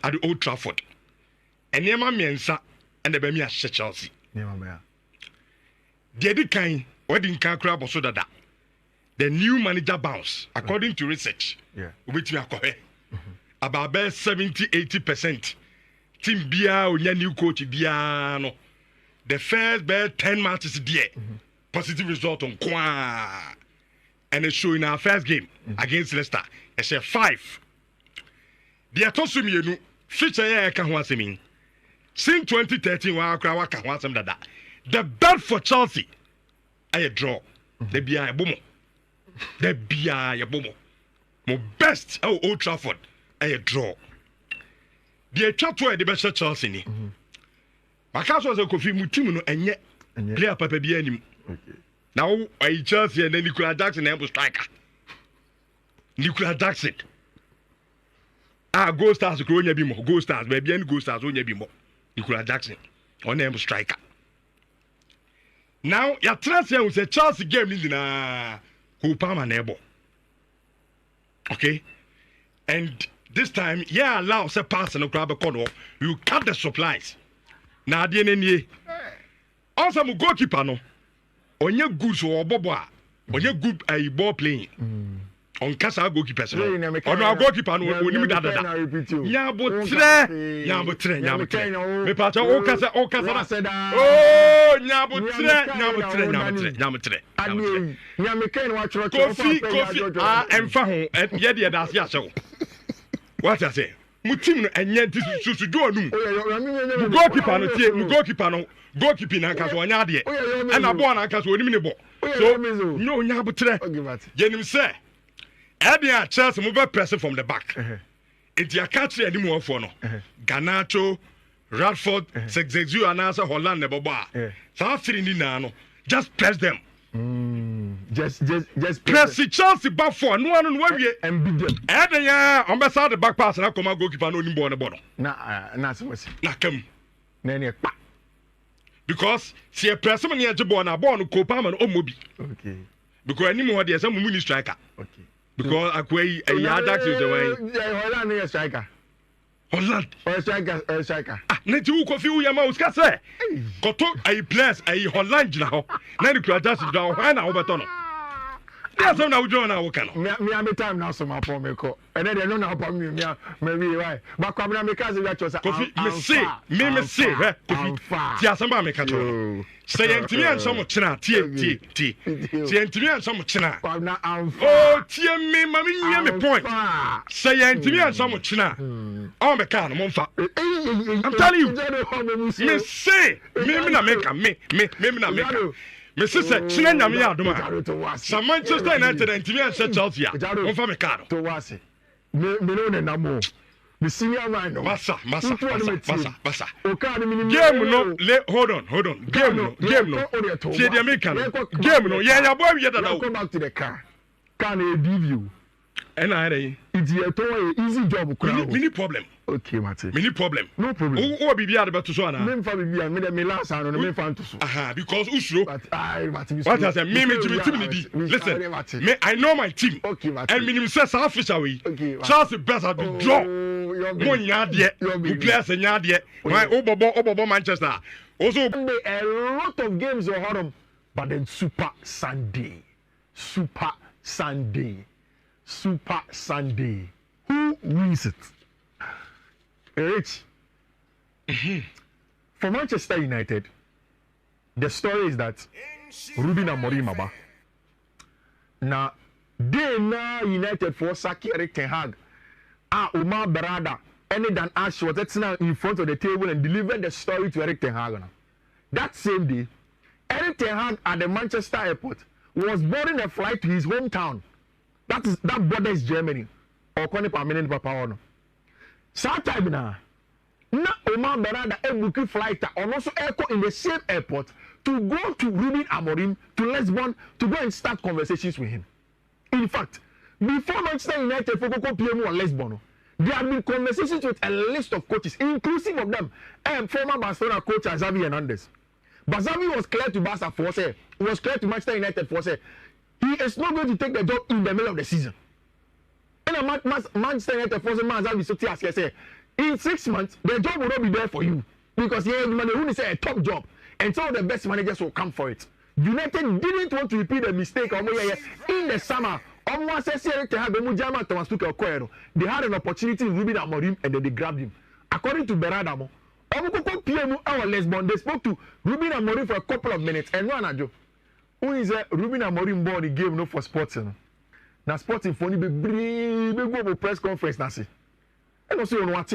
at the Old Trafford. And Nema Miensa and the Bemia Chelsea. The other kind, wedding can crab or so that the new manager bounce, according to research, which we are correct, about 70-80%. Team Bia or new coach Biano. The first 10 matches there, positive result on Kwa. And they show in our first game against Leicester. I said 5. The Atosumi feature can once mean. Since 2013, the bet for Chelsea, I draw. The Bia Bomo. The Bia Bomo. My best Old Trafford, I draw. The chapter the best Chelsea. I can't say Kofi Mutimuno and yet player Papa Bianim. Now I Chelsea and then Nicola Jackson able striker. Nicola Jackson. Go Stars growing bimo. Go Stars, maybe any Go Stars on bimo. Nicola Jackson on able striker. Now your transfer was a Chelsea game in Kupama Nebo. Okay? And this time, allow a pass and a grab a corner. You cut the supplies. Na ade nenie also mo goalkeeper no onye good so obobo onye good ball playing on kasa goalkeeper so ono goalkeeper no onim dada nyabotre me pacha o kasa na nyabotre nyameken wa choro kofi emfa ho ye de da ase asewo what I say mutim no enye susu do onum goalkeeper no tie goalkeeper no goalkeeping na kaso onya ade e na ball na kaso onim ne bo so no onya abotre yenim say e a Chelsea move press from the back it ya catch any more for no Garnacho Radford Sexexu anasa Holland ne bobo a so three ni na no just press them just press Chelsea back for no one we and beat them. On the side the back pass na come goalkeeper no nimbo on the bottom. Na so na come. Na Because see a press man here ball na ball no kopa man o mobi. Okay. Because any more there some muni striker. Okay. Because akwai Ajax is the way. Holland is striker. Holland. Striker. Na ti Kofi Uyama uska say. Koto ai players ai Holland na ho. Na ni kura just down why na obeto no. There's some now join now can. Me am time now so my poor me ko. And then they no na pom me maybe why. But come na me cause we choose. Kofi me say Kofi. Ti asamba me kacho. Say entimi an some china tie. Say entimi an some china. Oh tie me mama nya me point. Say entimi an some china. Oh me kan mo mfa. I'm telling you. Me say me na make me na make. Me sister china nyame ya adoma. Sa Manchester United and TV and Chelsea. On fa me car. To wase. Me no na mo. Me senior man no. Massa. Game no, hold on. Game no. See the American. Game no. Yeah, boy we that. Come back to the car. Can I give you? And I it's a easy job. Mini problem. Okay, Mate. Mini problem. No problem. Who be about to so na? Me fa be me last and me fan to so. Because Usro. But I what I say me listen. Me I know my team. Okay, Mate. And minimum says official we. Okay. Chelsea best at the draw. Mo nya de. We players nya de. Why Obobo Manchester. Also a lot of games are hard, but then Super Sunday. Who wins it? Rich. For Manchester United, the story is that Ruben Amorim aba. Now, they now United for Saki Eric Ten Hag. Omar Berada, any than Ash was now in front of the table and delivered the story to Eric Ten Hag. That same day, Eric Ten Hag at the Manchester airport was boarding a flight to his hometown. That borders Germany. Or Connie Permanent Papa. Sometime now, Omar Berada a booking flight and also echo in the same airport to go to Ruben Amorim to Lisbon to go and start conversations with him. In fact, before Manchester United for Coco PMU on Lisbon, there have been conversations with a list of coaches, inclusive of them, former Barcelona coach Xavi Hernandez. But Xavi was clear to Barca for say, was clear to Manchester United for say, he is not going to take the job in the middle of the season. And Manchester United for say, Xavi so say, in 6 months, the job will not be there for you. Because who is a top job. And some of the best managers will come for it. United didn't want to repeat the mistake in the summer. They had an opportunity in Ruben Amorim and then they grabbed him. According to Beradamo, they spoke to Ruben Amorim for a couple of minutes. And who is Ruben Amorim born the game no for sports? Now sporting for be go press conference na see. And also on what?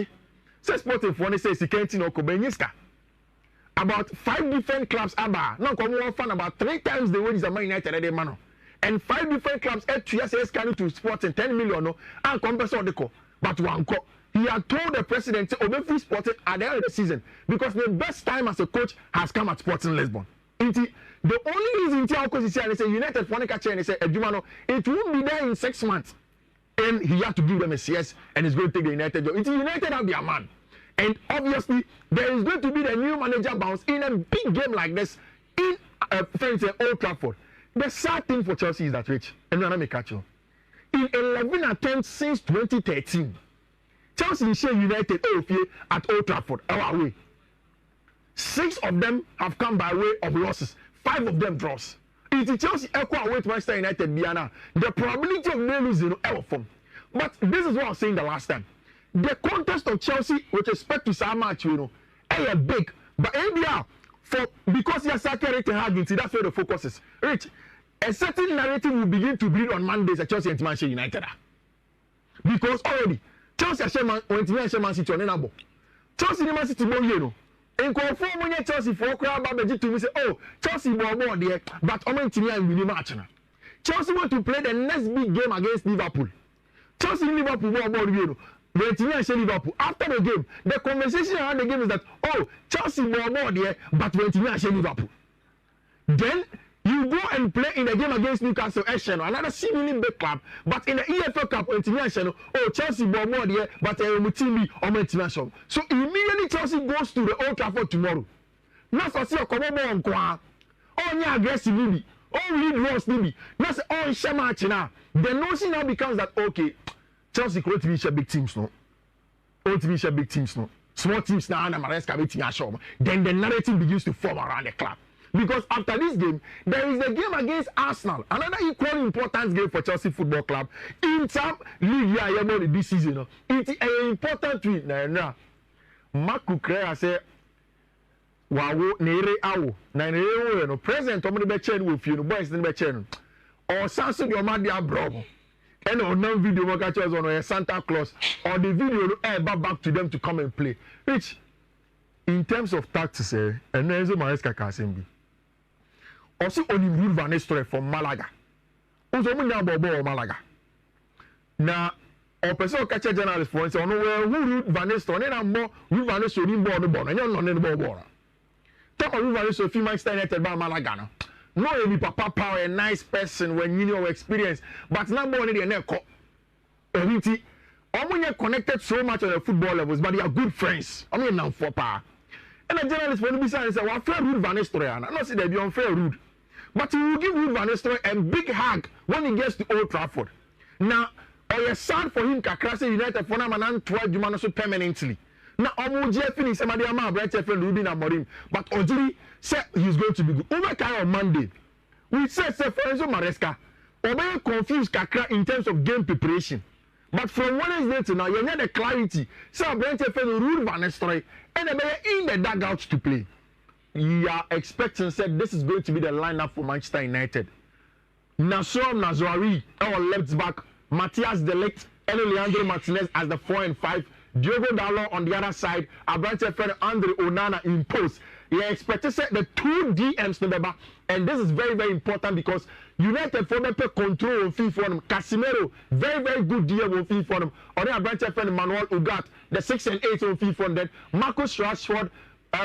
Say sporting for says he can't no Kobenyiska. About 5 different clubs now come one fan about 3 times the wages of Man United at the man. And 5 different clubs at 2 years coming to sporting 10 million no and compensate on the call. But one call. He had told the president to obey free sporting at the end of the season because the best time as a coach has come at Sporting Lisbon. The only reason he said United for and he said it won't be there in 6 months. And he had to give them a CS and he's going to take the United job. United have their man. And obviously, there is going to be the new manager bounce in a big game like this in Old Trafford. The sad thing for Chelsea is that, Rich, and let me catch you. In 11 attempts since 2013, Chelsea share United at Old Trafford, our way. 6 of them have come by way of losses. 5 of them draws. If Chelsea equal away to Manchester United, the probability of them losing ever form. But this is what I was saying the last time. The contest of Chelsea with respect to some match, is big. But NBR, because you're saturated into that's where the focus is. Rich, a certain narrative will begin to build on Mondays at Chelsea and Manchester United. Because already, Chelsea went to Man City on a Chelsea and Man City more, in conform when Chelsea for crowd to say, oh, Chelsea more there, but I'm to win match. Chelsea want to play the next big game against Liverpool. Chelsea and Liverpool more Liverpool. After the game, the conversation around the game is that, oh, Chelsea more there, but Liverpool. Then you go and play in the game against Newcastle, another seemingly big club, but in the EFL Cup, oh, Chelsea more there, but Mutimi or international. So immediately Chelsea goes to the Old Trafford tomorrow. Now for see a common on kwa, oh, yeah, aggressive, oh, lead loss, now say, oh, Shema now. The notion now becomes that, okay, Chelsea could be big teams, no. Big teams, no. Small teams now, and Maresca beating Ashore. Then the narrative begins to form around the club. Because after this game, there is a game against Arsenal, another equally important game for Chelsea Football Club. In some Liga, this season, it is an important win. Now, Marco Crea said, "Wow, nere awo, nere no present. Omo be chain with you, boys be chain. Or Samson your man dia bro." And on no video we catch us on a Santa Claus or the video back to them to come and play. Which, in terms of tactics, and Enzo Maresca Kasimbi. Also on the Ruud van Nistelrooy from Malaga. Also, we know about Malaga. Now, our person catch a journalist for instance, who Ruud van Nistelrooy, and more Ruud van Nistelrooy board the ball, and you're not in the ball. Talk about Ruud van Nistelrooy, Fiifi Manfred by Malaga. No, any papa power, a nice person when you know experience, but not more than the neck. When you're connected so much on the football levels, but you are good friends. I mean, now for power. And a journalist when we say, well, fair Ruud van Nistelrooy. I'm not saying they be unfair rude, but he will give Ruud van Nistelrooy a big hug when he gets to Old Trafford. Now, or sad for him, Kakrasa United for them and 12 Jumano so permanently. Now, Omoji finish somebody amount Bright FM Ruben Amorim, but Ojiri said he's going to be good. Over on Monday, we said Enzo Maresca, Obey confused Kakra in terms of game preparation. But from Wednesday to now, you need the clarity. So Bright FM Ruud van Nistelrooy and they're in the dugout to play. You are expecting said this is going to be the lineup for Manchester United. Nasser Nazouari, our left back, Matthias De Ligt, and Leandro Martinez as the 4 and 5. Diogo Dalot on the other side, Abrante friend Andre Onana in post. You expect to set the 2 DMs number, and this is very, very important because United for them control on FIFA for them. Casemiro, very, very good DM on FIFA for them. On the Abrante friend Manuel Ugarte, the 6 and 8 on FIFA for them. Marcus Rashford,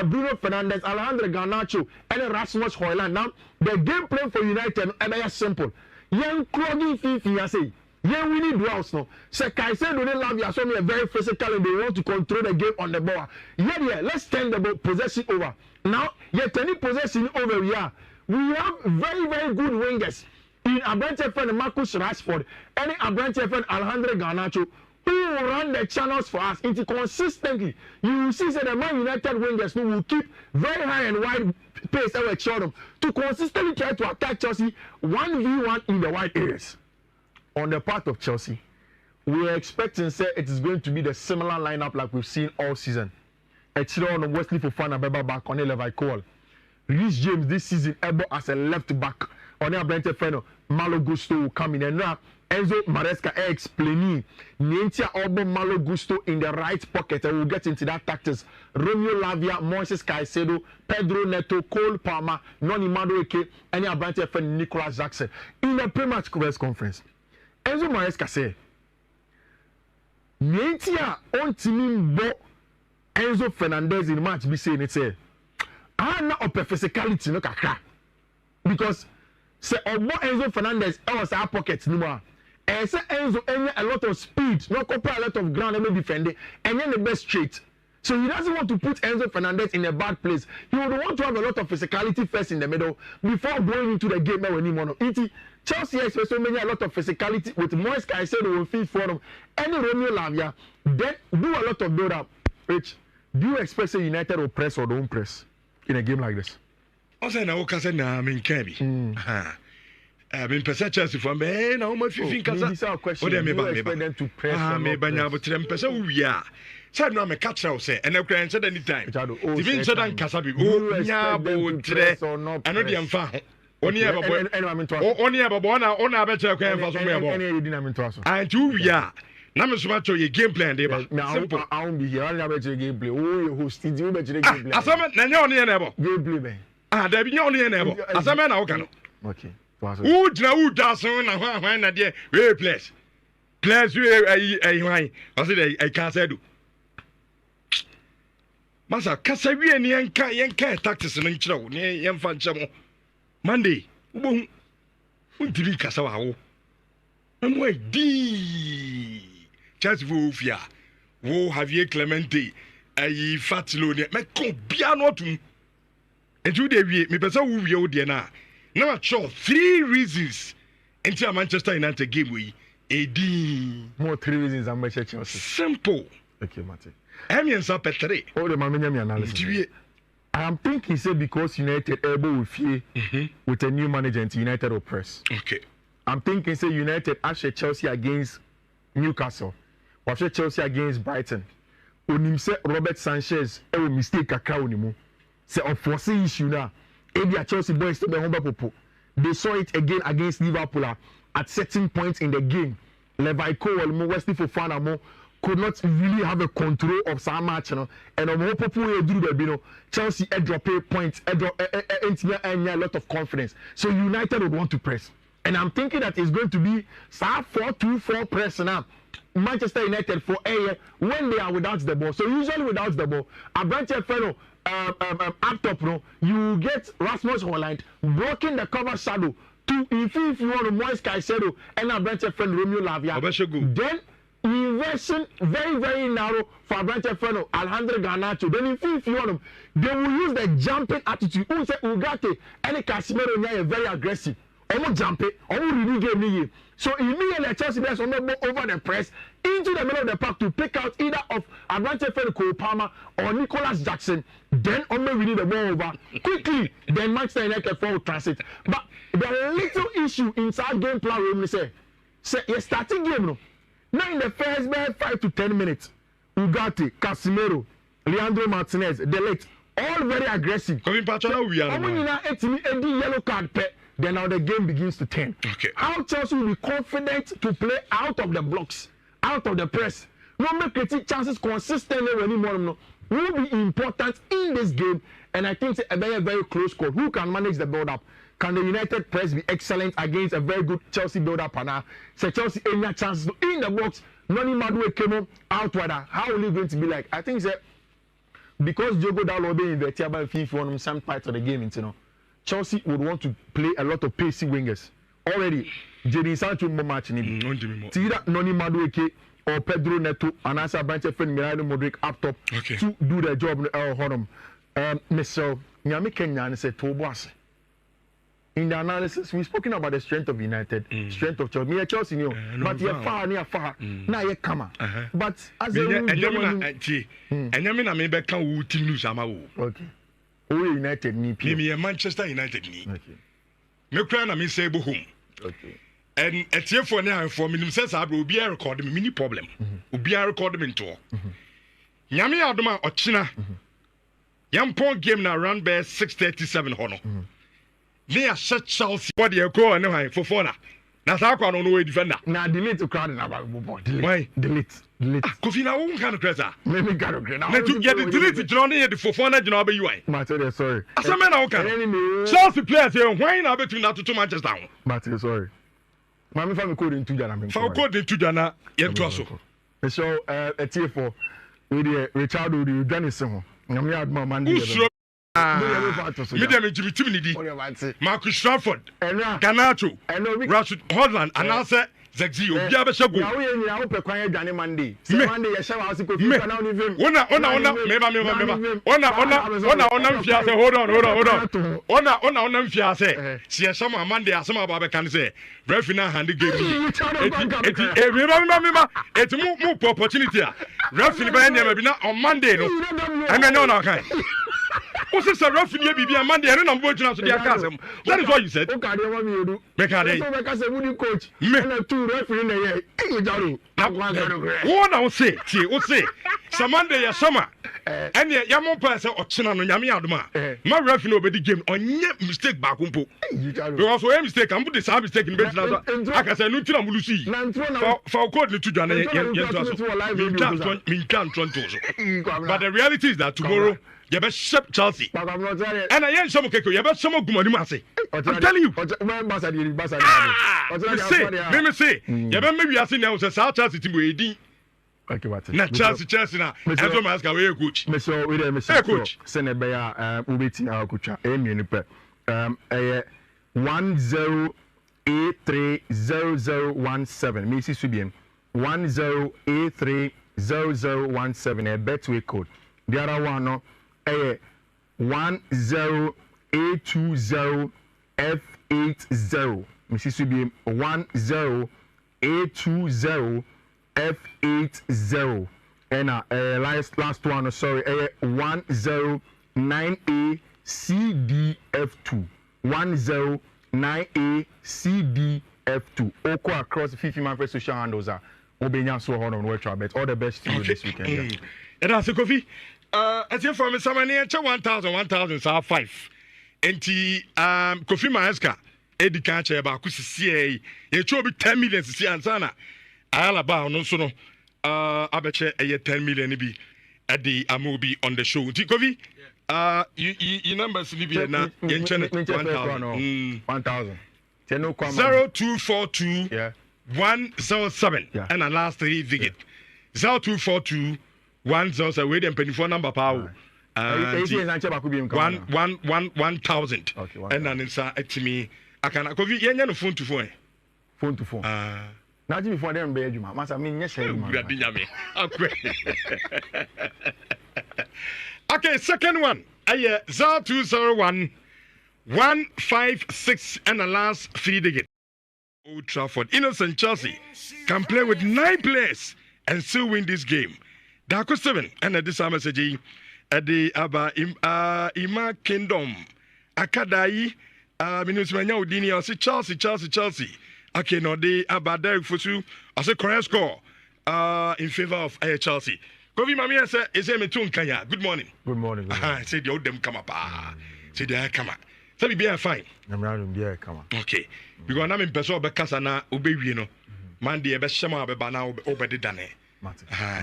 Bruno Fernandes, Alejandro Garnacho, and Rasmus Højlund. Now, the game plan for United is very simple. Young clogging FIFA, I say. Yeah, we need dwells now. So Caicedo don't love you. So me a very physical and they want to control the game on the ball. Yeah, let's turn the ball possession over. Now, turning possession over here. We have very, very good wingers in Abrante friend Marcus Rashford and Abrante friend Alejandro Garnacho, He will run the channels for us into consistently. You will see that the Man United wingers will keep very high and wide pace over Richardo to consistently try to attack Chelsea 1v1 in the wide areas. On the part of Chelsea, we are expecting say it is going to be the similar lineup like we've seen all season. Richardo on Wesley Fofana Beba back on Levi Cole. Reece James this season able as a left back on a Brentford friend Malo Gusto will come in and now Enzo Maresca explaining Nientia Obo Malo Gusto in the right pocket and we'll get into that tactics. Romeo Lavia, Moises Caicedo, Pedro Neto, Cole Palmer, Noni Madueke, and your Brentford friend Nicolas Jackson in the pre-match press conference. Enzo Maresca said Nientia on team bo Enzo Fernandez in the match be saying it say I'm not a physicality no kakra because say Obo Enzo Fernandez was our pocket no more. And say Enzo a lot of speed, no cover a lot of ground and defending, and then the best straight. So he doesn't want to put Enzo Fernandez in a bad place. He would want to have a lot of physicality first in the middle before going into the game when he won. Chelsea expects so many a lot of physicality with Moise Caicedo will feed for them. Any Romeo Lavia, then do a lot of build up. Rich, do you expect say United will press or don't press in a game like this? Also, now Kasa na min Kebi. I mean, Chelsea for me. Now, my Fiifi Kasa. What do you expect them to press? Me banya but them pesa we are. Said no me catch now say, and I can say anytime. Even said and Kasa be. Oh, yeah, but tre. I know the amfa. Only about only about one. Only about your can for some. And two we are. Now me so much your game plan dey ba. Simple. I won't be here. I never your game play. Oh, you host. Did you bet your game play? Asama na nya oni na ebo. Game play be. There be nya oni na ebo. Asama na oka no. Okay. Who na who does na hwan na there we place. Place we hwan. I say I can't say do. Masa kasa wie ni yenka tactics no nkyerɛ wo ne yemfa nkyɛ mo. Monday. Wo ntiri kasa wa wo. Amwe di. Chelsea wo fia. Wo Javier Clemente ayi Fatilo ne me kon bia no tum. Entu de wie me pesa wo wie wo de na. Now I show 3 reasons until Manchester United game we edi. More 3 reasons I'm Chelsea. Simple. Okay, Mate. Emiensa petre. Oh, the man analysis. I am thinking say because United able with fear with a new manager and United will press. Okay. I'm thinking say United actually Chelsea against Newcastle. Or Chelsea against Brighton. Onim say Robert Sanchez e will mistake kakra onimu. Say unforeseen issue now. Edia Chelsea boys to be home popo. They saw it again against Liverpool at certain points in the game. Levi Cole, Wesley Fofana could not really have a control of some match, and on popo do the Chelsea drop a point, a lot of confidence. So United would want to press, and I'm thinking that it's going to be 4-2-4 press now. Manchester United for a when they are without the ball. So usually without the ball, a branch of fellow. Up top, no, you get Rasmus Hojlund blocking the cover shadow to if you want to Moise Caicedo and a branch of friend Romeo Lavia. Then inversion very very narrow for a branch of friend Alejandro Garnacho. Then if you want them, they will use the jumping attitude. Who say Ugarte and Casemiro are very aggressive. Almost jump it, almost really game me. So immediately Chelsea players will not go over the press into the middle of the park to pick out either of Abrante Cole Palmer or Nicolas Jackson. Then only we need the ball over quickly. Then Manchester United forward transit. But the little issue inside game plan we say you're starting game no. Now in the first 5 to 10 minutes, Ugarte, Casemiro, Leandro Martinez, Delete, all very aggressive. Coming back to we are. Yellow card pet. Then now the game begins to turn. Okay. How Chelsea will be confident to play out of the blocks, out of the press. No make creative chances consistently anymore. Will be important in this game. And I think it's a very, very close call. Who can manage the build-up? Can the United press be excellent against a very good Chelsea build-up? And now, say Chelsea any chances in the box. Noni Madueke came out whether. How will it going to be like? I think that because Diogo Dalot being in the table Fiifi on some part of the game, you know. Chelsea would want to play a lot of pacey wingers. Already, Jadon Sancho more match need. Either Noni Madueke or Pedro Neto and as a bunch of friend Miranda Modric up top to do their job. Mr. Nyami Kenya said to Boas. in the analysis, we've spoken about the strength of United, strength of Chelsea. Me, Chelsea, you know, but you're far, near far. Now you're come. But as a and Yamina may become who team news. Okay. Oh, United need me Manchester United need. Okay. Me crying, I mean, say, home. Okay. And at here for now, for me, says I will be a record mini problem. Will be a record into. Yami Adama or China. Young point game now run by 6:37 honor. They are such Chelsea. What do you call anyway for Fona? That's how I don't know defender. Now delete to crowd about why? Delete. Kofi na won kind of crazy. Maybe got okay. Now to get it delete it on here the Fofana you know be you. Matter sorry. Asame na okay. Chelsea players here why na between that to Manchester. Matter sorry. Mami fa me code into Jana me. Fa code into Jana yen to aso. So TF4 we the Richardo the Janison ho. Nyame adma Monday. Medium intimidity. Marcus Trafford, Ganacho, Rashid Holland, and answer Zexi. You have a show. Now we are open quiet Johnny Monday. Monday, a show house. Hold on. See, some Monday, some about can say, Refina hand game. It's more opportunity. Refina on Monday, and I know now. What's this a rough in your baby and Monday? I don't know what you're saying. That is what you said. Okay, what you do? Make a wooden coach. And two referee in the year. What I'll say, some Monday, summer. And yet, Yamon person or China no Yami Aduma. My referee over the game on yet mistake back umpo. Because we mistake, I'm putting some mistake in bed. I can say, no, Lucy. For code to Johnny, but the reality is that tomorrow. You better ship Chelsea. And I ain't some okay. You better some good money, Massey. I'm telling you. Let me say. You better maybe I see now the South Chelsea team with okay, what? Not Chelsea now. And from ask away coach. Monsieur, we there, Monsieur coach. Send a bear. Ubeti our coach. Amy ni pe. 10830017. Missy Subien. 10830017. A Betway code. The other one no. 10820F80. Mrs. Subim 10820F80. And last one, sorry, 109ACDF2. 109ACDF2. Oko across Fiifi Manfred social handles are Obenya so hold on virtual bet. All the best to you this weekend. And that's a coffee. As if from someone near 1,000, so 5. And Kofi Manfred, Eddie Cancher, Bakusi, a chobi 10 million to see Ansana. Alaba, no so no. I bet you 10 million be at the Amobi on the show. Tikovi, you numbers Libya now, in 1,000. 0242 107 and the last 3 digit 0242 107 wait and penny phone number power 1,000 and then it's at me I can go no phone to phone now before them be you must I mean yes okay second one 0201 156 and the last 3 digit Old Trafford. Innocent Chelsea can play with 9 players and still win this game. Dako 7 and at this message at the Ima Kingdom Akadai Minusmania Udini I say Chelsea. Okay, no the Derek Fosu I say correct score in favor of Chelsea. Kofi Mami say is me tun kanya. Good morning. Good morning. I said you them come up. Say they come up. Say be fine. I'm not be come. Okay. Because I'm in person be kasa na obewie no. Man dey be shema be ba na obedi dane.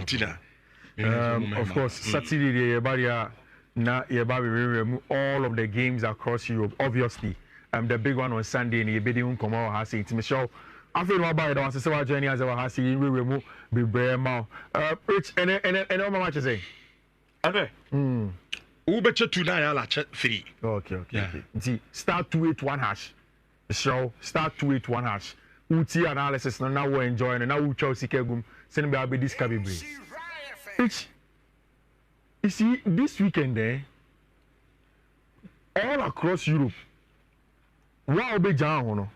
Tina. Of course, Saturday the barrier na yeba all of the games across Europe obviously. The big one on Sunday ni yebedi unkomo ha say Michelle. I feel no about it on say wa journey as I ha say we mu be brema. Rich and all my match say. Okay. Who bet you tonight? I'll check 3. Okay. See, start 281 hash. Show start 281 hash. Uti analysis now we're enjoying and now we Chelsea kegum. Send me be this cabby breeze. Which you see this weekend there, all across Europe, Wow, be John.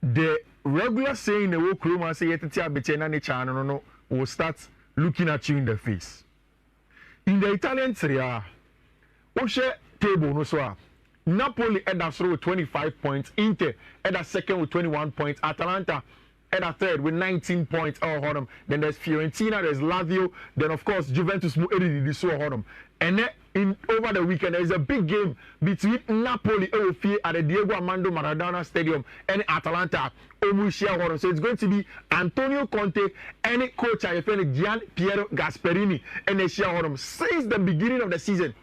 The regular saying the work room and say yet the channel no will start looking at you in the face. In the Italian Serie A, Oshe table no so Napoli at that with 25 points, Inter at that second with 21 points, Atalanta at that third with 19 points. Oh, hold on. Then there's Fiorentina, there's Lazio, then of course Juventus and then in over the weekend there is a big game between Napoli at the Diego Armando Maradona Stadium and Atalanta. So it's going to be Antonio Conte and coach Gian Piero Gasperini and they share since the beginning of the season.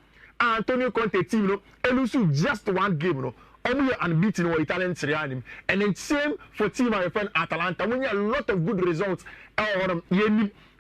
Antonio Conte team, lose just one game, only unbeaten in Italian Serie A, and then same for team my friend Atalanta. We need a lot of good results.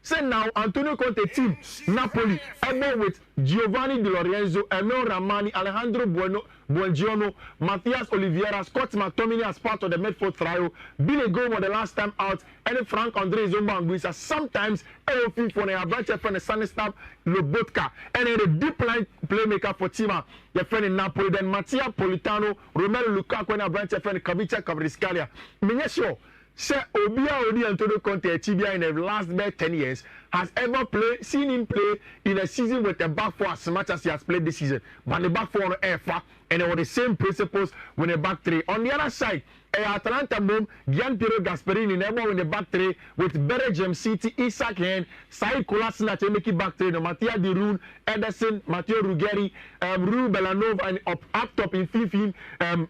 Say now Antonio Conte team Napoli, along with Giovanni Di Lorenzo, Emil Ramani, Alejandro Buongiorno, Matthias Oliveira, Scott McTominay as part of the midfield trio, Billy Gilmore the last time out, and Frank Andre Zomba Anguissa. Sometimes LFI for the branch from the Stanisław Lobotka, and then the deep line playmaker for Tima, your friend in Napoli, then Mattia Politano, Romelu Lukaku, and a branch friend Kavica Kvaratskhelia. Menyesho. Say Odi Antonio Conte Tibia in the last 10 years has ever seen him play in a season with a back four as much as he has played this season. But the back four on the and they were the same principles when the back three. On the other side, Atalanta mom, Gian Piero Gasperini never in the back three with Bergam City, Isak Hen, Said Kolasinac to make it back three. No, Mattia Di Rune, Ederson, Matteo Ruggeri, Rue Belanova, and up top in Fiifi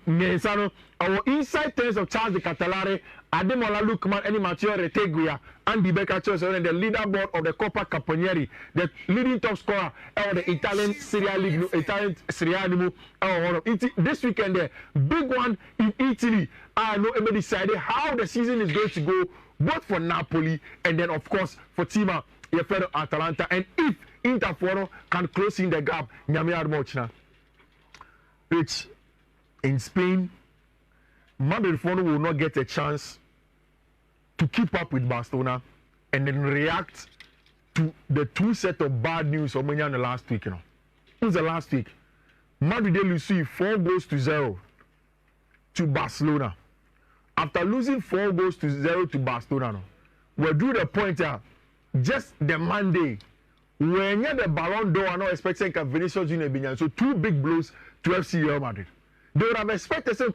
Manfred. Our inside terms of Charles de Catalare, Ademola Lukman, and Matteo Retegui, Andy Becker and the leaderboard of the Coppa Caponieri, the leading top scorer of the Italian Serie A. This weekend, the big one in Italy. I know everybody decided how the season is going to go, both for Napoli and then, of course, for Tima, Yefero Atalanta. And if Interforo can close in the gap, which in Spain, Madrid will not get a chance to keep up with Barcelona and then react to the two set of bad news on the last week. It was the last week. Madrid lose 4-0 to Barcelona. After losing 4-0 to Barcelona, we drew the point just the Monday when you the Ballon d'Or are not expecting Vinicius Junior. So two big blows to FC Real Madrid. They would have expected some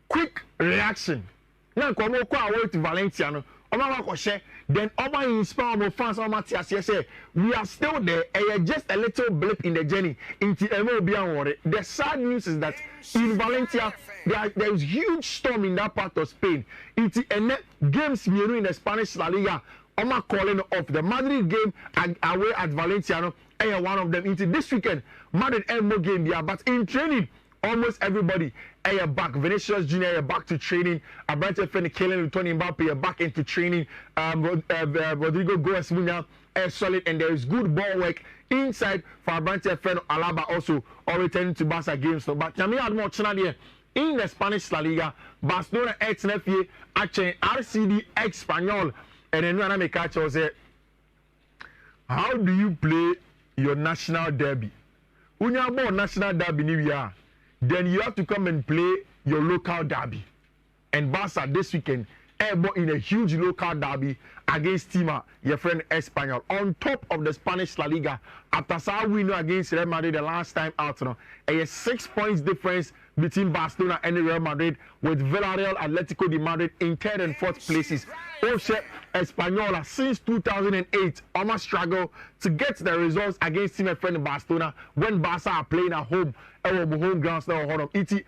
quick reaction. Now come away to Valencia. Then over inspire fans say we are still there and just a little blip in the journey into MLB. The sad news is that in Valencia there is huge storm in that part of Spain. It's games in the Spanish La Liga. Calling off the Madrid game away at Valencia. And one of them into this weekend. Madrid and more game there, but in training. Almost everybody are back. Vinicius Junior are back to training. Abrante Fene, Kylian Tony Mbappe are back into training. Rodrigo Goes Munya are solid, and there is good ball work inside for Abrante Fene. Alaba also all returning to Barca games. So, but Yami had more channel in the Spanish La Liga. Barcelona X NFA actually RCD Espanyol, and then when I make catch say, how do you play your national derby? When you have more national derby, then you have to come and play your local derby. And Barca this weekend, in a huge local derby against Tima, your friend Espanyol, on top of the Spanish La Liga. After Sao win against Real Madrid the last time out, a 6 points difference between Barcelona and Real Madrid, with Villarreal, Atletico de Madrid in third and fourth places. Oshe Espanyol since 2008 almost struggle to get the results against Team friend Barcelona when Barca are playing at home. Home grounds now. It's an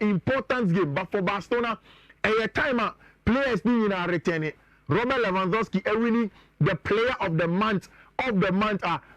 important game, but for Barcelona, a timer players being returning. Robert Lewandowski winning the player of the month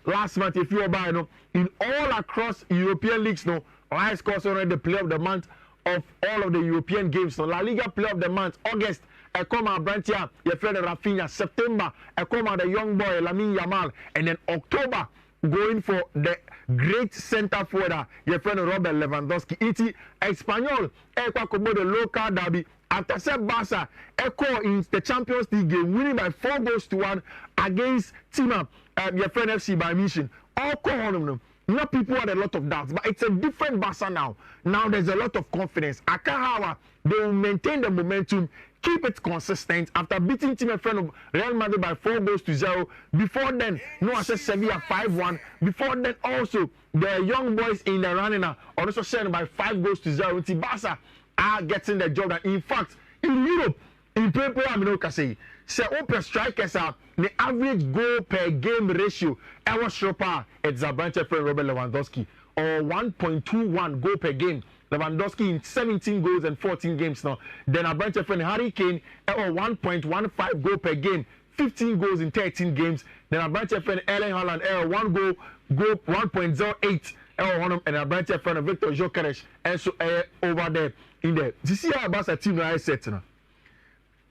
last month. If you are in all across European leagues, high scores already the player of the month of all of the European games. La Liga player of the month August. I come out Brantia, your friend Rafinha. September, I come out the young boy Lamine Yamal, and then October going for the great center forward, your friend Robert Lewandowski. Iti Espanyol, the local derby. After said Barca, Echo in the Champions League game, winning by 4-1 against Tima, your friend FC by Mission. All call on them. Now people had a lot of doubts, but it's a different Barca now. Now there's a lot of confidence. Akahawa, they will maintain the momentum, keep it consistent after beating team in front of Real Madrid by 4-0. Before then, no, I said Sevilla 5-1. Before then, also the young boys in the running are also shared by 5-0. Barca are getting the job done. In fact, in Europe, in paper, I'm not going to say, open strikers are the average goal per game ratio. Our shopper, it's a branch of Robert Lewandowski, or 1.21 goal per game. Lewandowski in 17 goals and 14 games now. Then a bunch of Harry Kane or 1.15 goal per game, 15 goals in 13 games. Then a bunch of Erling Haaland 1 goal 1.08 and a bunch of Victor Gyökeres and so over there in there. You see how about a team I set now.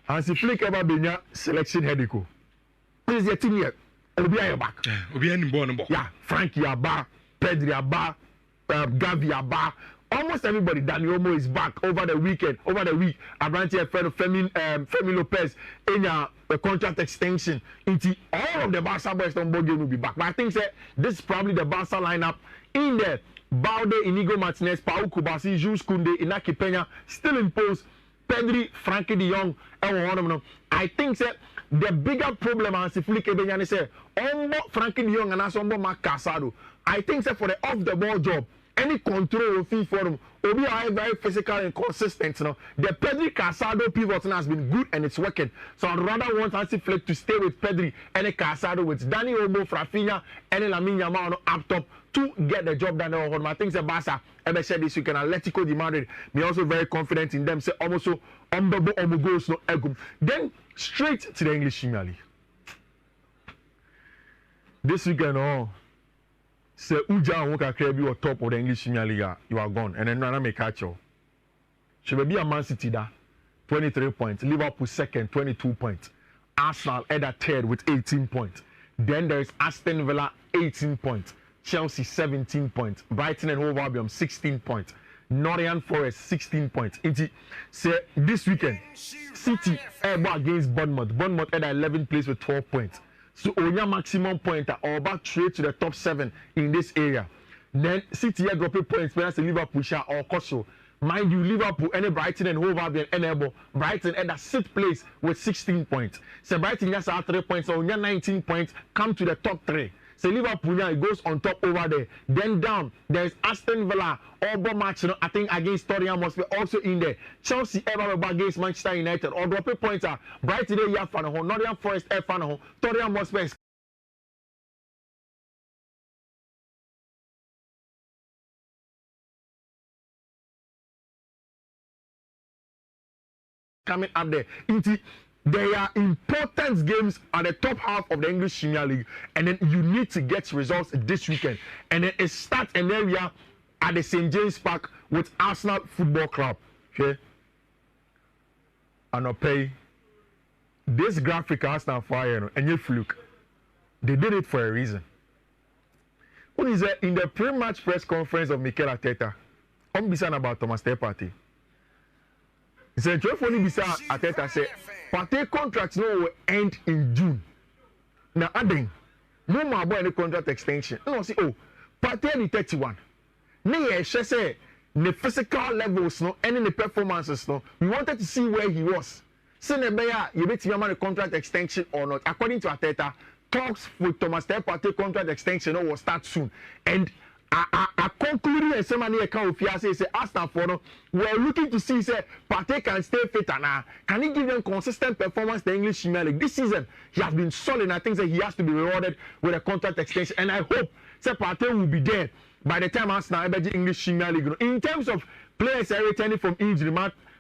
As if Flick ever been selection headache. This is your team here. Obi are back. Obi any born. Yeah, Frankie Abba, Pedri Abba, Gavi Abba. Almost everybody, Dani Olmo is back over the weekend. Over the week, Abranche Femi Lopez in a contract extension. Into all of the Barca boys on board game will be back. But I think this is probably the Barca lineup in there. Balde, Inigo Martinez, Pau Kubasi, Jules Koundé, Inaki Peña, still in post. Pedri, Frankie de Jong, I think the bigger problem as if Flick Ebenyane say, Frankie de Jong and Asombo Marc Casado. I think for the off the ball job, any control of fee for them, Obi are very physical and consistent. You know? The Pedri Casado pivot has been good and it's working. So I'd rather want Hansi Flick to stay with Pedri and Casado with Dani Olmo, Rafinha, and Lamine Yamal up top to get the job done. I think the Barca, I said this weekend, Atletico de Madrid, me also very confident in them. Say almost so goals no egum. Then straight to the English Premier League. This weekend, say Uja and Wonka Krebi or top of the English Premier League, you are gone. And then Nana may catch you. Should be a Man City da 23 points. Liverpool second, 22 points. Arsenal at third with 18 points. Then there is Aston Villa 18 points. Chelsea 17 points. Brighton and Hove Albion 16 points. Nottingham Forest 16 points. Say this weekend, City against Bournemouth. Bournemouth at 11th place with 12 points. So only maximum pointer or about trade to the top 7 in this area. Then City are dropping points when I say Liverpool share or Koso. Mind you, Liverpool and Brighton and Hove Albion enable Brighton at the 6th place with 16 points. So Brighton has 3 points, so only 19 points come to the top 3. So Liverpool now it goes on top over there. Then down there's Aston Villa. All match, I think against Tottenham must be also in there. Chelsea ever against Manchester United. Or dropping points are Brighton today you fan home. Nottingham Forest fan home. Tottenham must be coming up there. There are important games at the top half of the English Premier League, and then you need to get results this weekend. And then it starts an area at the St. James Park with Arsenal Football Club. Okay? And I'll pay this graphic Arsenal fire and you fluke. They did it for a reason. What is that? In the pre-match press conference of Mikel Arteta, I'm concerned about Thomas Partey. He said, Arteta said, Partey contract will end in June. Now, adding, no more about any contract extension. No, see, Partey is 31. Now, say, the physical levels, no, and the performances, no, we wanted to see where he was. So, you bet him a contract extension or not. According to Arteta, talks with Thomas Partey contract extension will start soon. And I concluded and somebody account say Arsenal for we're looking to see say Partey can stay fit and can he give them consistent performance in the English Premier League this season. He has been solid and I think that he has to be rewarded with a contract extension and I hope say Partey will be there by the time Arsenal enter the English Premier League. In terms of players returning from injury,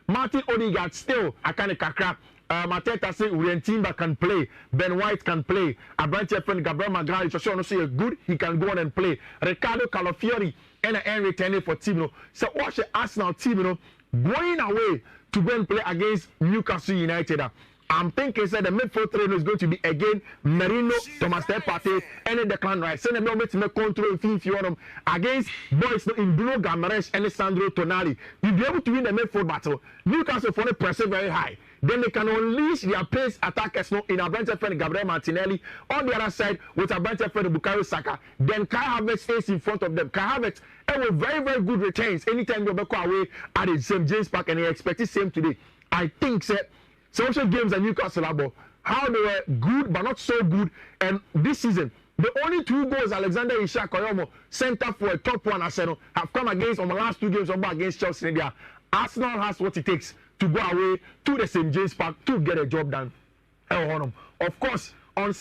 Martin Odegaard still a kind of kakra. Mateta say Urian Timber can play, Ben White can play, Abranche friend Gabriel Magalhaes also say good, he can go on and play. Richardo Calafiori and an returning for team. So watch the Arsenal team, going away to go and play against Newcastle United. I'm thinking that the midfield three is going to be again Merino, Thomas Partey, and Declan Rice. Send them to make control Fiifi against boys in Bruno Guimaraes and Sandro Tonali. You'll be able to win the midfield battle. Newcastle for the pressure very high. then they can unleash their pace attackers in a branch friend Gabriel Martinelli. On the other side, with a branch friend Bukayo Saka, then Kai Havertz stays in front of them. Kai Havertz with very, very good returns anytime you go away at the St. James Park, and they expect the same today. I think social games at Newcastle about how they were good but not so good, and this season the only 2 goals Alexander Isak Oyomo center for a top one Arsenal have come against on the last 2 games against Chelsea India. Arsenal has what it takes to go away to the St. James Park to get a job done. Of course, on